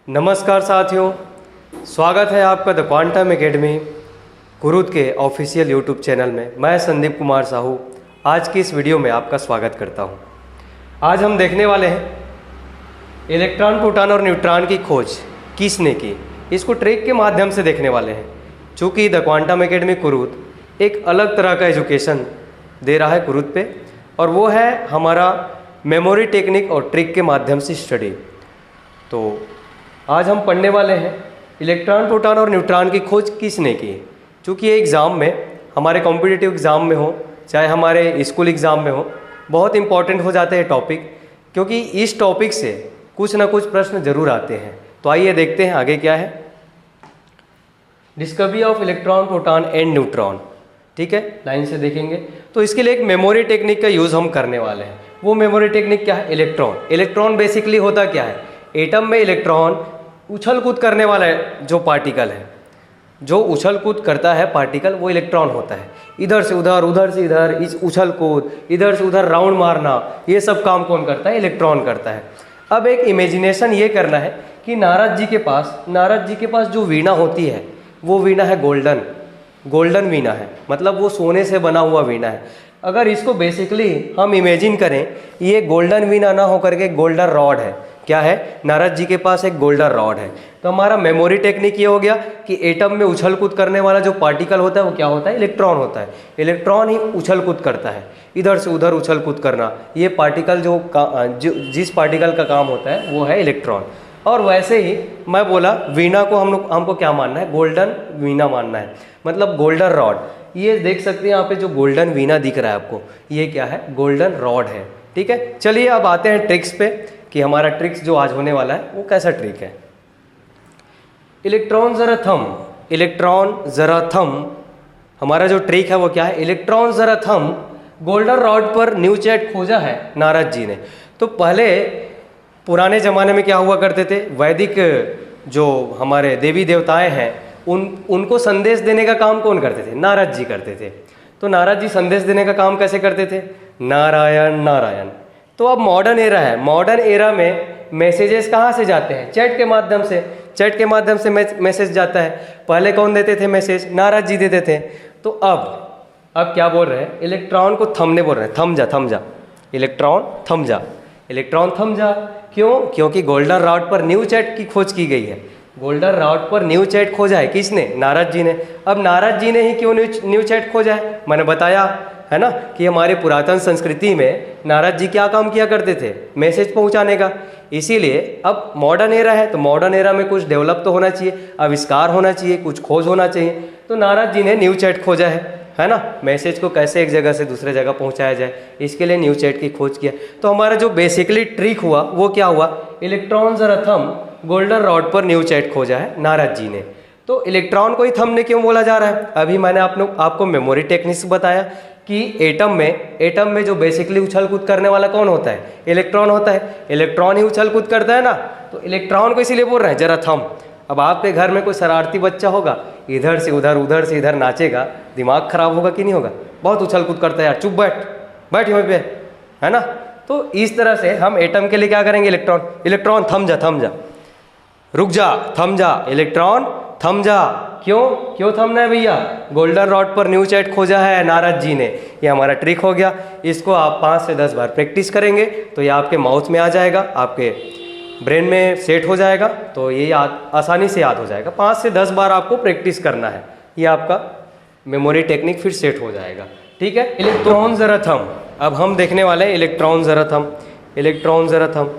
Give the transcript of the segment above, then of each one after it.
नमस्कार साथियों, स्वागत है आपका द क्वांटम एकेडमी कुरुद के ऑफिशियल यूट्यूब चैनल में। मैं संदीप कुमार साहू आज की इस वीडियो में आपका स्वागत करता हूं। आज हम देखने वाले हैं इलेक्ट्रॉन, प्रोटॉन और न्यूट्रॉन की खोज किसने की, इसको ट्रिक के माध्यम से देखने वाले हैं। चूँकि द क्वांटम एकेडमी कुरुद एक अलग तरह का एजुकेशन दे रहा है कुरुद पे, और वो है हमारा मेमोरी टेक्निक और ट्रिक के माध्यम से स्टडी। तो आज हम पढ़ने वाले हैं इलेक्ट्रॉन, प्रोटॉन और न्यूट्रॉन की खोज किसने की। चूँकि ये एग्ज़ाम में, हमारे कॉम्पिटिटिव एग्ज़ाम में हो चाहे हमारे स्कूल एग्ज़ाम में हो, बहुत इंपॉर्टेंट हो जाते हैं टॉपिक, क्योंकि इस टॉपिक से कुछ ना कुछ प्रश्न जरूर आते हैं। तो आइए देखते हैं आगे क्या है। Discovery of electron, proton and neutron, ठीक है, लाइन से देखेंगे। तो इसके लिए एक मेमोरी टेक्निक का यूज़ हम करने वाले हैं। वो मेमोरी टेक्निक क्या है? इलेक्ट्रॉन। इलेक्ट्रॉन बेसिकली होता क्या है? एटम में इलेक्ट्रॉन उछल कूद करने वाला जो पार्टिकल है, जो उछल कूद करता है पार्टिकल, वो इलेक्ट्रॉन होता है। इधर से उधर, उधर से इधर, इस उछल कूद, इधर से उधर राउंड मारना, ये सब काम कौन करता है? इलेक्ट्रॉन करता है। अब एक इमेजिनेशन ये करना है कि नारद जी के पास जो वीणा होती है, वो वीणा है गोल्डन वीणा है, मतलब वो सोने से बना हुआ वीणा है। अगर इसको बेसिकली हम इमेजिन करें, ये गोल्डन वीणा ना होकर के गोल्डन रॉड है। क्या है? नारद जी के पास एक गोल्डन रॉड है। तो हमारा मेमोरी टेक्निक ये हो गया कि एटम में उछल कूद करने वाला जो पार्टिकल होता है वो क्या होता है? इलेक्ट्रॉन होता है। इलेक्ट्रॉन ही उछल कूद करता है, इधर से उधर उछल कूद करना। ये पार्टिकल जिस पार्टिकल का काम होता है वो है इलेक्ट्रॉन। और वैसे ही मैं बोला वीणा को हमको क्या मानना है? गोल्डन वीणा मानना है, मतलब गोल्डन रॉड। ये देख सकते हैं यहाँ पे जो गोल्डन वीणा दिख रहा है आपको, ये क्या है? गोल्डन रॉड है। ठीक है, चलिए अब आते हैं ट्रिक्स पे कि हमारा ट्रिक्स जो आज होने वाला है वो कैसा ट्रिक है। इलेक्ट्रॉन जरा थम, हमारा जो ट्रिक है वो क्या है? इलेक्ट्रॉन जरा थम। गोल्डन रॉड पर न्यू चैट खोजा है नारद जी ने। तो पहले पुराने ज़माने में क्या हुआ करते थे? वैदिक जो हमारे देवी देवताएं हैं, उनको संदेश देने का काम कौन करते थे? नारद जी करते थे। तो नारद जी संदेश देने का काम कैसे करते थे? नारायण नारायण। तो अब मॉडर्न एरा है, मॉडर्न एरा में मैसेजेस कहाँ से जाते हैं? चैट के माध्यम से। चैट के माध्यम से मैसेज जाता है। पहले कौन देते थे मैसेज? नारद जी देते थे। तो अब क्या बोल रहे हैं? इलेक्ट्रॉन को थमने बोल रहे हैं, थम जा इलेक्ट्रॉन थम जा। क्यों? क्योंकि गोल्डन रॉड पर न्यू चैट की खोज की गई है। गोल्डन रॉड पर न्यू चैट खोजा है किसने? नारद जी ने। अब नारद जी ने ही क्यों न्यू चैट खोजा है? मैंने बताया है ना कि हमारे पुरातन संस्कृति में नारद जी क्या काम किया करते थे? मैसेज पहुंचाने का। इसीलिए अब मॉडर्न एरा है, तो मॉडर्न एरा में कुछ डेवलप तो होना चाहिए, आविष्कार होना चाहिए, कुछ खोज होना चाहिए। तो नारद जी ने न्यू चैट खोजा है ना, मैसेज को कैसे एक जगह से दूसरे जगह पहुंचाया जाए, इसके लिए न्यू चैट की खोज किया। तो हमारा जो बेसिकली ट्रिक हुआ वो क्या हुआ? इलेक्ट्रॉन जरा थम, गोल्डन रॉड पर न्यू चैट खोजा है नारद जी ने। तो इलेक्ट्रॉन को ही थमने क्यों बोला जा रहा है? अभी मैंने आपको मेमोरी टेक्निक्स बताया कि एटम में जो बेसिकली उछल कूद करने वाला कौन होता है? इलेक्ट्रॉन होता है। इलेक्ट्रॉन ही उछल कूद करता है ना, तो इलेक्ट्रॉन को इसीलिए बोल रहे हैं जरा थम। अब आपके घर में कोई शरारती बच्चा होगा, इधर से उधर नाचेगा, दिमाग खराब होगा कि नहीं होगा? बहुत उछल कूद करता है यार, चुप बैठ वहीं पे, है ना। तो इस तरह से हम एटम के लिए क्या करेंगे? इलेक्ट्रॉन थम जा, रुक जा, थम जा, इलेक्ट्रॉन थम जा। क्यों थमना है भैया? गोल्डन रॉड पर न्यू चैट खोजा है नारद जी ने। ये हमारा ट्रिक हो गया। इसको आप 5 से 10 बार प्रैक्टिस करेंगे तो ये आपके माउथ में आ जाएगा, आपके ब्रेन में सेट हो जाएगा, तो ये आसानी से याद हो जाएगा। 5 से 10 बार आपको प्रैक्टिस करना है, ये आपका मेमोरी टेक्निक फिर सेट हो जाएगा। ठीक है, इलेक्ट्रॉन जरा थम। अब हम देखने वाले हैं इलेक्ट्रॉन जरा थम।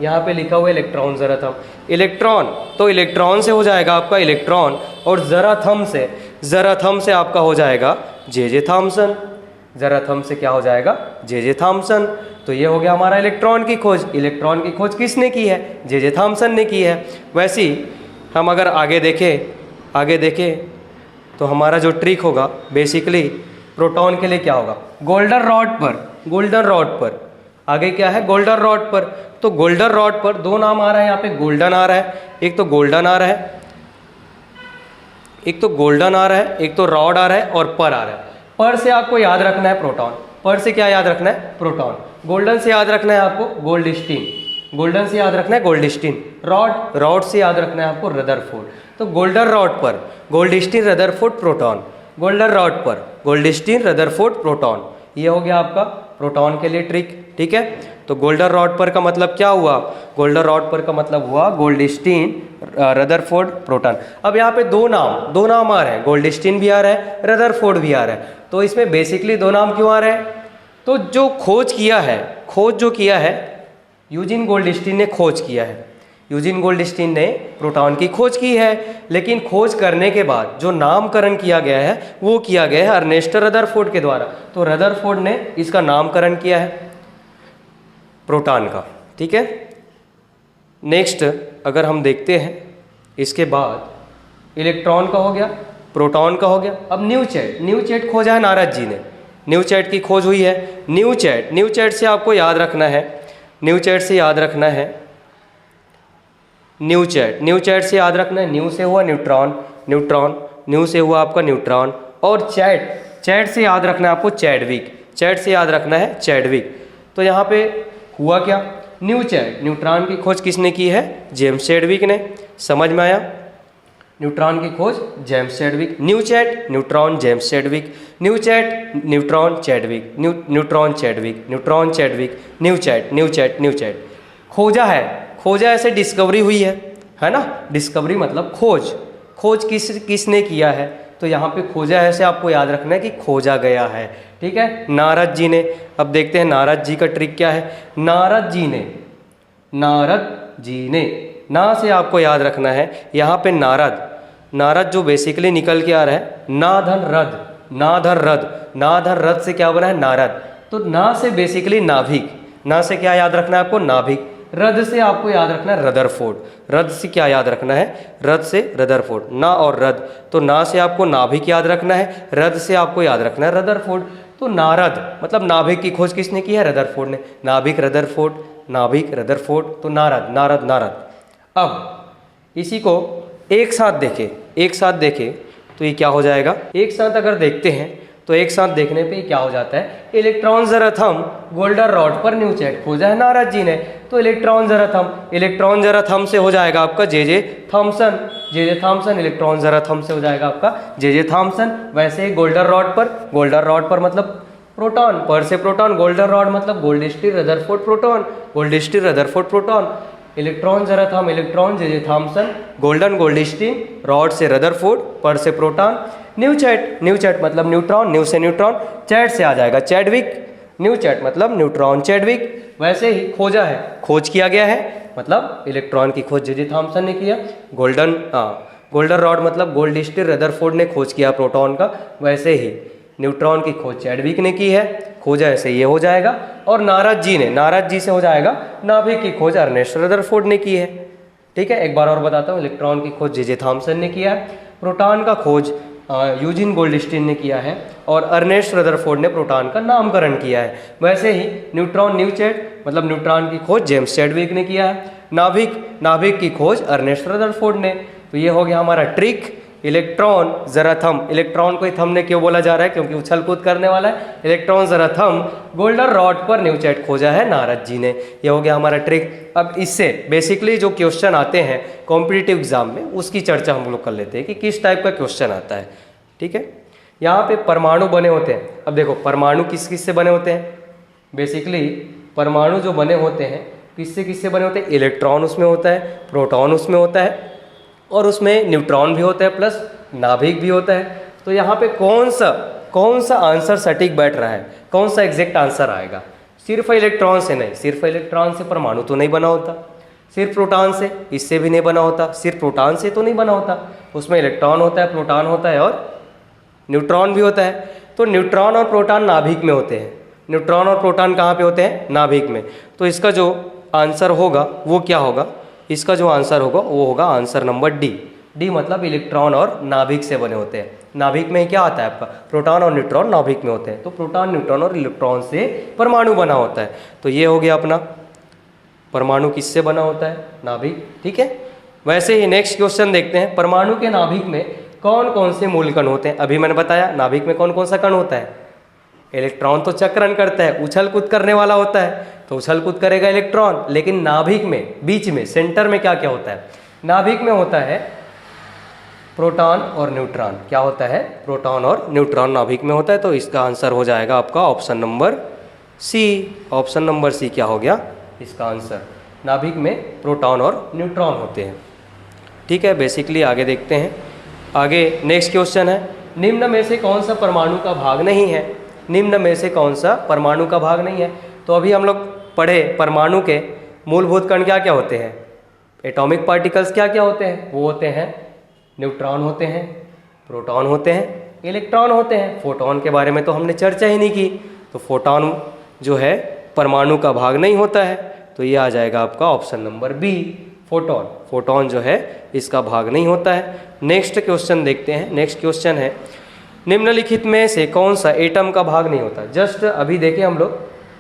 यहाँ पे लिखा हुआ है इलेक्ट्रॉन जरा थम। इलेक्ट्रॉन, तो इलेक्ट्रॉन से हो जाएगा आपका इलेक्ट्रॉन, और जरा थम से आपका हो जाएगा जे थॉमसन। जरा थम से क्या हो जाएगा? जे थॉमसन। तो ये हो गया हमारा इलेक्ट्रॉन की खोज। इलेक्ट्रॉन की खोज किसने की है? जे थॉमसन ने की है। वैसे ही हम अगर आगे देखें तो हमारा जो ट्रिक होगा बेसिकली प्रोटॉन के लिए क्या होगा? गोल्डन रॉड पर आगे क्या है? गोल्डन रॉड पर। तो गोल्डन रॉड पर दो नाम आ रहा है, यहाँ पे गोल्डन आ रहा है, एक तो गोल्डन आ रहा है, एक तो रॉड आ रहा है, और पर आ रहा है। पर से आपको याद रखना है प्रोटॉन। पर से क्या याद रखना है? प्रोटॉन। गोल्डन से याद रखना है आपको गोल्डस्टीन। गोल्डन से याद रखना है गोल्डस्टीन, रॉड, रॉड से याद रखना है आपको रदरफोर्ड। तो गोल्डन रॉड पर Goldstein Rutherford proton, golden rod पर गोल्डस्टीन रदरफोर्ड प्रोटॉन, ये हो गया आपका प्रोटॉन के लिए ट्रिक। ठीक है, तो गोल्डन रॉड पर का मतलब क्या हुआ, गोल्डन रॉड पर का मतलब हुआ गोल्डस्टीन रदरफोर्ड प्रोटॉन। अब यहाँ पे दो नाम आ रहे हैं, गोल्डस्टीन भी आ रहा है, रदरफोर्ड भी आ रहा है। तो इसमें बेसिकली दो नाम क्यों आ रहे हैं, तो जो खोज जो किया है यूजिन गोल्डस्टीन ने खोज किया है, यूजिन गोल्डस्टीन ने प्रोटॉन की खोज की है, लेकिन खोज करने के बाद जो नामकरण किया गया है वो किया गया है अर्नेस्ट रदरफोर्ड के द्वारा। तो रदरफोर्ड ने इसका नामकरण किया है प्रोटॉन का। ठीक है, नेक्स्ट अगर हम देखते हैं, इसके बाद इलेक्ट्रॉन का हो गया, प्रोटॉन का हो गया। अब न्यूचैट खोजा है नारद जी ने, न्यूचैट की खोज हुई है। न्यूचैट से आपको याद रखना है, न्यूचैट से याद रखना है, न्यूचैट से याद रखना है, न्यू से हुआ न्यूट्रॉन, न्यू से हुआ आपका न्यूट्रॉन। और चैट से याद रखना है आपको चैडविक, चैट से याद रखना है चैडविक। तो यहाँ पे हुआ क्या, न्यूट्रॉन की खोज किसने की है, जेम्स चैडविक ने। समझ में आया, न्यूट्रॉन की खोज James Chadwick, neutron James Chadwick, neutron Chadwick, न्यूचैट खोजा ऐसे डिस्कवरी हुई है ना, डिस्कवरी मतलब खोज किसने किया है, तो यहाँ पे खोजा ऐसे आपको याद रखना है कि खोजा गया है। ठीक है, नारद जी ने। अब देखते हैं नारद जी का ट्रिक क्या है। नारद जी ने ना से आपको याद रखना है, यहाँ पे नारद जो बेसिकली निकल के आ रहा है नाधन रद से क्या बना है नारद। तो ना से बेसिकली नाभिक, ना से क्या याद रखना है आपको नाभिक, रद से आपको याद रखना है रदरफोर्ड, रद से क्या याद रखना है, रद से रदरफोर्ड, ना और रद। तो ना से आपको नाभिक याद रखना है, रद से आपको याद रखना है रदरफोर्ड। तो नारद मतलब नाभिक की खोज किसने की है, रदरफोर्ड ने। नाभिक रदरफोर्ड, तो नारद। अब इसी को एक साथ देखें तो ये क्या हो जाएगा, एक साथ अगर देखते हैं तो एक साथ देखने पे क्या हो जाता है, इलेक्ट्रॉन ज़राथम गोल्डन रॉड पर न्यूचैट खोजा है नारद जी ने। तो इलेक्ट्रॉन ज़राथम से हो जाएगा आपका जे थॉमसन, इलेक्ट्रॉन ज़राथम से हो जाएगा आपका जे थॉमसन। वैसे ही गोल्डन रॉड पर मतलब प्रोटॉन, पर से प्रोटॉन, गोल्डन रॉड मतलब गोल्डस्टीन रदरफोर्ड प्रोटॉन, इलेक्ट्रॉन ज़राथम, electron J Thomson, Goldstein, rod से रदरफोर्ड, पर से प्रोटॉन। न्यूचैट मतलब न्यूट्रॉन, न्यू से न्यूट्रॉन, चैट से आ जाएगा चैडविक, न्यूचैट मतलब न्यूट्रॉन चैडविक। वैसे ही खोज किया गया है, मतलब इलेक्ट्रॉन की खोज जे थॉमसन ने किया। गोल्डन रॉड मतलब गोल्डस्टीन रदरफोर्ड ने खोज किया प्रोटॉन का। वैसे ही न्यूट्रॉन की खोज चैडविक ने की है, खोजा ऐसे ये हो जाएगा। और नारद जी से हो जाएगा नाभिक की खोज अर्नेस्ट रदरफोर्ड ने की है। ठीक है, एक बार और बताता हूँ, इलेक्ट्रॉन की खोज जे थॉमसन ने किया है, प्रोटॉन का खोज यूजिन गोल्डस्टीन ने किया है, और अर्नेस्ट रदरफोर्ड ने प्रोटॉन का नामकरण किया है। वैसे ही न्यूचैट मतलब न्यूट्रॉन की खोज जेम्स चैडविक ने किया है, नाभिक की खोज अर्नेस्ट रदरफोर्ड ने। तो ये हो गया हमारा ट्रिक, इलेक्ट्रॉन ज़राथम। इलेक्ट्रॉन को थम ने क्यों बोला जा रहा है, क्योंकि उछल कूद करने वाला है। इलेक्ट्रॉन ज़राथम गोल्डन रॉड पर न्यूचैट खोजा है नारद जी ने। ये हो गया हमारा ट्रिक। अब इससे बेसिकली जो क्वेश्चन आते हैं कॉम्पिटिटिव एग्जाम में, उसकी चर्चा हम लोग कर लेते हैं कि किस टाइप का क्वेश्चन आता है। ठीक है, यहाँ पे परमाणु बने होते हैं। अब देखो परमाणु किस से बने होते हैं, बेसिकली परमाणु जो बने होते हैं किससे बने होते हैं, इलेक्ट्रॉन उसमें होता है, प्रोटॉन उसमें होता है, और उसमें न्यूट्रॉन भी होता है प्लस नाभिक भी होता है। तो यहाँ पे कौन सा आंसर सटीक बैठ रहा है, कौन सा एग्जैक्ट आंसर आएगा। सिर्फ इलेक्ट्रॉन से नहीं, सिर्फ इलेक्ट्रॉन से परमाणु तो नहीं बना होता, सिर्फ प्रोटॉन से इससे भी नहीं बना होता, सिर्फ प्रोटॉन से तो नहीं बना होता, उसमें इलेक्ट्रॉन होता है, प्रोटॉन होता है और न्यूट्रॉन भी होता है। तो न्यूट्रॉन और प्रोटॉन नाभिक में होते हैं, न्यूट्रॉन और प्रोटॉन कहाँ पे होते हैं, नाभिक में। तो इसका जो आंसर होगा वो क्या होगा, इसका जो आंसर होगा वो होगा आंसर नंबर डी मतलब इलेक्ट्रॉन और नाभिक से बने होते हैं। नाभिक में क्या आता है आपका, प्रोटॉन और न्यूट्रॉन नाभिक में होते हैं। तो प्रोटॉन, न्यूट्रॉन और इलेक्ट्रॉन से परमाणु बना होता है। तो ये हो गया अपना परमाणु किससे बना होता है, नाभिक। ठीक है, वैसे ही नेक्स्ट क्वेश्चन देखते हैं, परमाणु के नाभिक में कौन कौन से मूल कण होते हैं। अभी मैंने बताया नाभिक में कौन कौन सा कण होता है, इलेक्ट्रॉन तो चक्रण करता है, उछल कूद करने वाला होता है, तो उछल कूद करेगा इलेक्ट्रॉन, लेकिन नाभिक में बीच में सेंटर में क्या क्या होता है, नाभिक में होता है प्रोटॉन और न्यूट्रॉन। क्या होता है, प्रोटॉन और न्यूट्रॉन नाभिक में होता है। तो इसका आंसर हो जाएगा आपका option number C. Option number C क्या हो गया इसका आंसर, नाभिक में प्रोटॉन और न्यूट्रॉन होते हैं। ठीक है, बेसिकली आगे देखते हैं। आगे नेक्स्ट क्वेश्चन है, निम्न में से कौन सा परमाणु का भाग नहीं है, निम्न में से कौन सा परमाणु का भाग नहीं है। तो अभी हम लोग पढ़े परमाणु के मूलभूत कण क्या क्या होते हैं, एटॉमिक पार्टिकल्स क्या क्या होते हैं, वो होते हैं न्यूट्रॉन होते हैं, प्रोटॉन होते हैं, इलेक्ट्रॉन होते हैं। फोटॉन के बारे में तो हमने चर्चा ही नहीं की, तो फोटॉन जो है परमाणु का भाग नहीं होता है। तो ये आ जाएगा आपका option number B, photon. Photon जो है इसका भाग नहीं होता है। नेक्स्ट क्वेश्चन देखते हैं। नेक्स्ट क्वेश्चन है, निम्नलिखित में से कौन सा एटम का भाग नहीं होता। जस्ट अभी देखे हम लोग,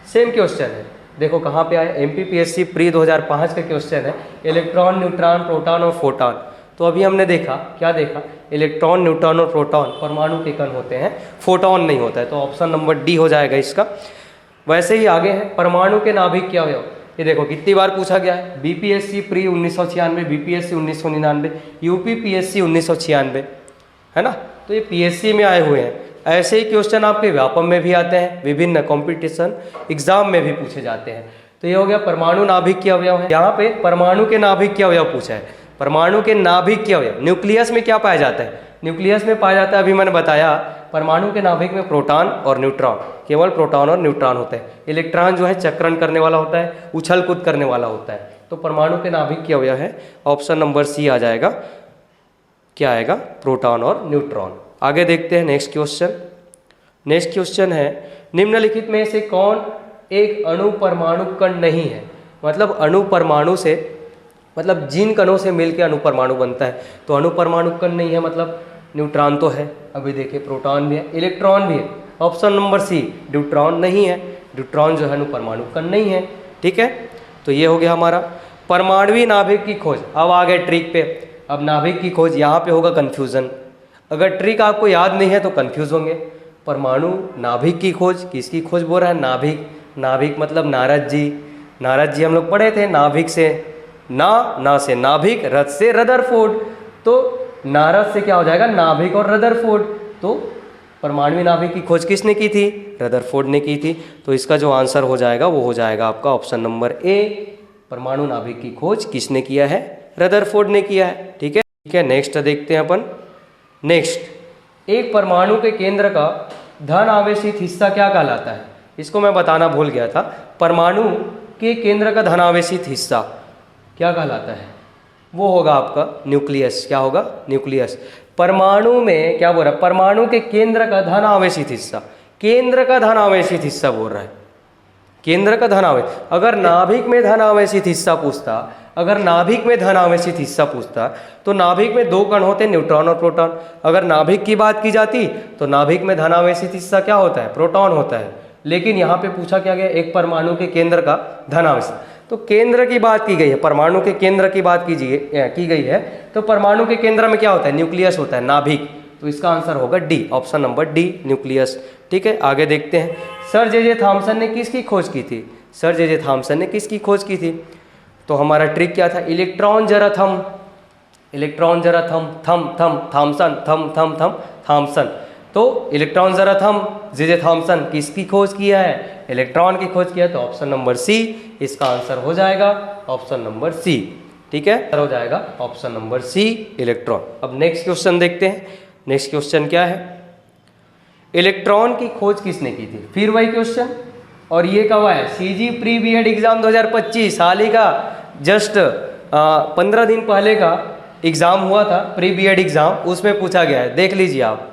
सेम क्वेश्चन है, देखो कहाँ पे आया, MPPSC प्री 2005 का क्वेश्चन है, इलेक्ट्रॉन, न्यूट्रॉन, प्रोटॉन और फोटॉन। तो अभी हमने देखा, क्या देखा, इलेक्ट्रॉन, न्यूट्रॉन और प्रोटॉन परमाणु के कण होते हैं, फोटॉन नहीं होता है। तो ऑप्शन नंबर डी हो जाएगा इसका। वैसे ही आगे है, परमाणु के नाभिक क्या अवयव। ये देखो कितनी बार पूछा गया है, BPSC प्री 1996, BPSC 1999, UPPSC 1996, है ना। तो ये PSC में आए हुए हैं। ऐसे ही क्वेश्चन आपके व्यापम में भी आते हैं, विभिन्न कंपटीशन एग्जाम में भी पूछे जाते हैं। तो ये हो गया परमाणु नाभिक के अवयव है। यहाँ पे परमाणु के नाभिक के अवयव पूछा है। परमाणु के नाभिक के अवयव, न्यूक्लियस में क्या पाया जाता है, न्यूक्लियस में पाया जाता है, अभी मैंने बताया परमाणु के नाभिक में प्रोटॉन और न्यूट्रॉन, केवल प्रोटॉन और न्यूट्रॉन होते हैं। इलेक्ट्रॉन जो है चक्रण करने वाला होता है, उछल कूद करने वाला होता है। तो परमाणु के नाभिक के अवयव है, ऑप्शन नंबर सी आ जाएगा। क्या आएगा, प्रोटॉन और न्यूट्रॉन। आगे देखते हैं नेक्स्ट क्वेश्चन। नेक्स्ट क्वेश्चन है, निम्नलिखित में से कौन एक अणु परमाणु कण नहीं है। मतलब अणु परमाणु से, मतलब जिन कणों से मिलकर अणु परमाणु बनता है। तो अणु परमाणु कण नहीं है, मतलब न्यूट्रॉन तो है, अभी देखिए प्रोटॉन भी है, इलेक्ट्रॉन भी है। ऑप्शन नंबर सी, ड्यूट्रॉन नहीं है, ड्यूट्रॉन जो है अणु परमाणु कण नहीं है। ठीक है, तो ये हो गया हमारा परमाणुवीय नाभिक की खोज। अब आ गए ट्रिक पे। अब नाभिक की खोज, यहाँ पे होगा कन्फ्यूजन। अगर ट्रिक आपको याद नहीं है तो कन्फ्यूज होंगे। परमाणु नाभिक की खोज, किसकी खोज बोल रहा है, नाभिक। नाभिक मतलब नारद जी, नारद जी हम लोग पढ़े थे, नाभिक से ना से नाभिक, रथ से रदरफोर्ड। तो नारद से क्या हो जाएगा, नाभिक और रदरफोर्ड। तो परमाणु नाभिक की खोज किसने की थी, रदरफोर्ड ने की थी। तो इसका जो आंसर हो जाएगा वो हो जाएगा आपका ऑप्शन नंबर ए, परमाणु नाभिक की खोज किसने किया है, रदरफोर्ड ने किया है। ठीक है, नेक्स्ट देखते हैं अपन। नेक्स्ट, एक परमाणु के केंद्र का धन आवेशित हिस्सा क्या कहलाता है। इसको मैं बताना भूल गया था। परमाणु के केंद्र का धन आवेशित हिस्सा क्या कहलाता है, वो होगा आपका न्यूक्लियस। क्या होगा, न्यूक्लियस। परमाणु में क्या बोल रहा है, परमाणु के केंद्र का धन आवेशित हिस्सा, केंद्र का धन आवेशित हिस्सा बोल रहा है, केंद्र का धन आवेश। अगर नाभिक में धन आवेशित हिस्सा पूछता, अगर नाभिक में धन आवेशित हिस्सा पूछता तो नाभिक में दो कण होते हैं, न्यूट्रॉन और प्रोटॉन। अगर नाभिक की बात की जाती तो नाभिक में धन आवेशित हिस्सा क्या होता है, प्रोटॉन होता है। लेकिन यहाँ पे पूछा क्या गया, एक परमाणु के केंद्र का धन आवेशित, तो केंद्र की बात की गई है, परमाणु के केंद्र की बात की गई है। तो परमाणु के केंद्र में क्या होता है, न्यूक्लियस होता है, नाभिक। तो इसका आंसर होगा D, option number D, nucleus. ठीक है, आगे देखते हैं। सर जे थॉमसन ने किसकी खोज की थी, सर जे थॉमसन ने किसकी खोज की थी। तो हमारा ट्रिक क्या था, इलेक्ट्रॉन जरा थम, इलेक्ट्रॉन जरा थम, थम थम थॉमसन, थम थम थम थॉमसन। तो इलेक्ट्रॉन जरा थम, जे थॉमसन किसकी खोज किया है, इलेक्ट्रॉन की खोज किया है। तो ऑप्शन नंबर सी इसका आंसर हो जाएगा, ऑप्शन नंबर सी। ठीक है, हो जाएगा ऑप्शन नंबर सी, इलेक्ट्रॉन। अब नेक्स्ट क्वेश्चन देखते हैं। नेक्स्ट क्वेश्चन क्या है, इलेक्ट्रॉन की खोज किसने की थी। फिर वही क्वेश्चन, और ये कब आया, सीजी प्री बीएड एग्जाम 2025, हाल ही का जस्ट 15 दिन पहले का एग्जाम हुआ था, प्री बीएड एग्जाम, उसमें पूछा गया है, देख लीजिए आप,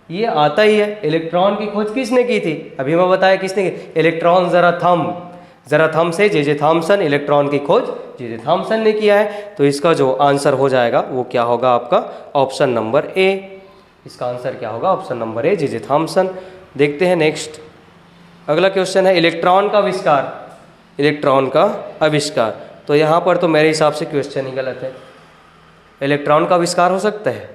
ये आता ही है। इलेक्ट्रॉन की खोज किसने की थी, अभी मैं बताया किसने की, इलेक्ट्रॉन जरा थम से जे थॉमसन, इलेक्ट्रॉन की खोज जे थॉमसन ने किया है। तो इसका जो आंसर हो जाएगा वो क्या होगा आपका, ऑप्शन नंबर ए। इसका आंसर क्या होगा, option number A, J Thomson. देखते हैं नेक्स्ट, अगला क्वेश्चन है इलेक्ट्रॉन का आविष्कार, इलेक्ट्रॉन का आविष्कार। तो यहाँ पर तो मेरे हिसाब से क्वेश्चन ही गलत है। इलेक्ट्रॉन का आविष्कार हो सकता है,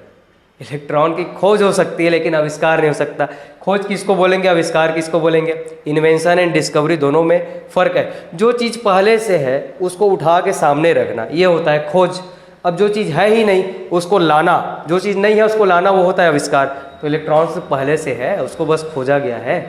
इलेक्ट्रॉन की खोज हो सकती है लेकिन आविष्कार नहीं हो सकता। खोज किसको बोलेंगे, आविष्कार किसको बोलेंगे? इन्वेंशन एंड डिस्कवरी दोनों में फ़र्क है। जो चीज़ पहले से है उसको उठा के सामने रखना, ये होता है खोज। अब जो चीज़ है ही नहीं उसको लाना, जो चीज़ नहीं है उसको लाना, वो होता है आविष्कार। तो इलेक्ट्रॉन से पहले से है, उसको बस खोजा गया है।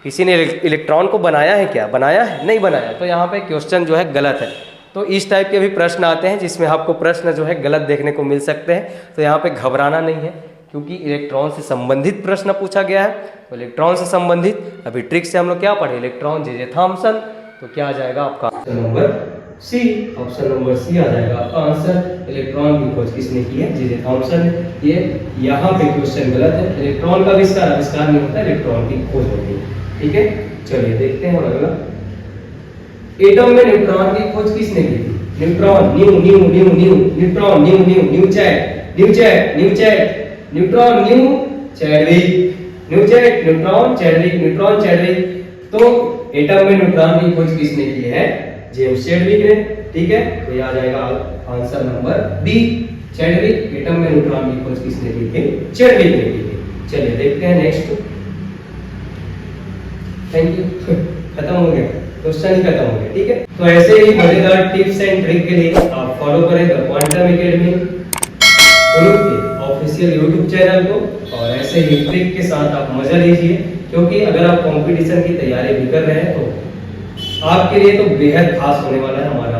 किसी ने इलेक्ट्रॉन को बनाया है क्या? बनाया है? नहीं बनाया। तो यहाँ पे क्वेश्चन जो है गलत है। तो इस टाइप के भी प्रश्न आते हैं जिसमें आपको प्रश्न जो है गलत देखने को मिल सकते हैं। तो यहाँ पे घबराना नहीं है क्योंकि इलेक्ट्रॉन से संबंधित प्रश्न पूछा गया है। तो इलेक्ट्रॉन से संबंधित अभी ट्रिक से हम लोग क्या पढ़े? Electron J Thomson. तो क्या आ जाएगा आपका option number C? Option number C आ जाएगा आपका आंसर। इलेक्ट्रॉन की खोज किसने की है? जे थॉमसन ने। ये यहाँ पे क्वेश्चन गलत है। इलेक्ट्रॉन का आविष्कार नहीं होता, इलेक्ट्रॉन की खोज होती है। ठीक है, चलिए देखते हैं अगला। एटम में न्यूट्रॉन की खोज किसने की थी? न्यूट्रॉन, न्यूट्रॉन, न्यूचैट, न्यूट्रॉन, चैडविक। तो एटम में न्यूट्रॉन की खोज किसने की है? जेम्स चैडविक ने। ठीक है, तो ये आ जाएगा answer number B, Chadwick. Atom में न्यूट्रॉन की खोज किसने की थी? चैडविक ने की थी। चलिए देखते हैं नेक्स्ट। Thank you. खत्म हो गया, क्वेश्चन ही खत्म हो गया। ठीक है, तो ऐसे ही मजेदार टिप्स एंड ट्रिक के लिए आप फॉलो करें द क्वांटम एकेडमी के ऑफिशियल यूट्यूब चैनल को, और ऐसे ही ट्रिक के साथ आप मजा लीजिए। क्योंकि अगर आप कंपटीशन की तैयारी भी कर रहे हैं तो आपके लिए तो बेहद खास होने वाला है हमारा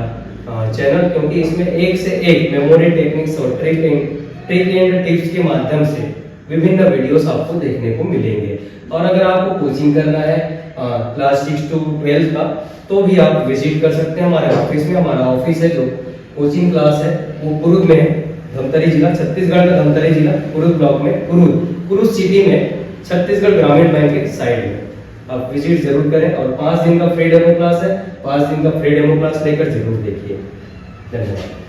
चैनल, क्योंकि इसमें एक से एक मेमोरी टेक्निक्स और ट्रिक एंड टिप्स के माध्यम से विभिन्न वीडियोस आपको देखने को मिलेंगे। और अगर आपको कोचिंग करना है क्लास 6 to 12 का, तो भी आप विजिट कर सकते हैं हमारे ऑफिस में। हमारा ऑफिस है जो कोचिंग क्लास है वो कुरुद में है, धमतरी जिला, छत्तीसगढ़ का धमतरी जिला, कुरुद ब्लॉक में, कुरुद सिटी में, छत्तीसगढ़ ग्रामीण बैंक के साइड में। आप विजिट जरूर करें। और 5 दिन का फ्री डेमो क्लास है, 5 दिन का फ्री डेमो क्लास लेकर जरूर देखिए। धन्यवाद।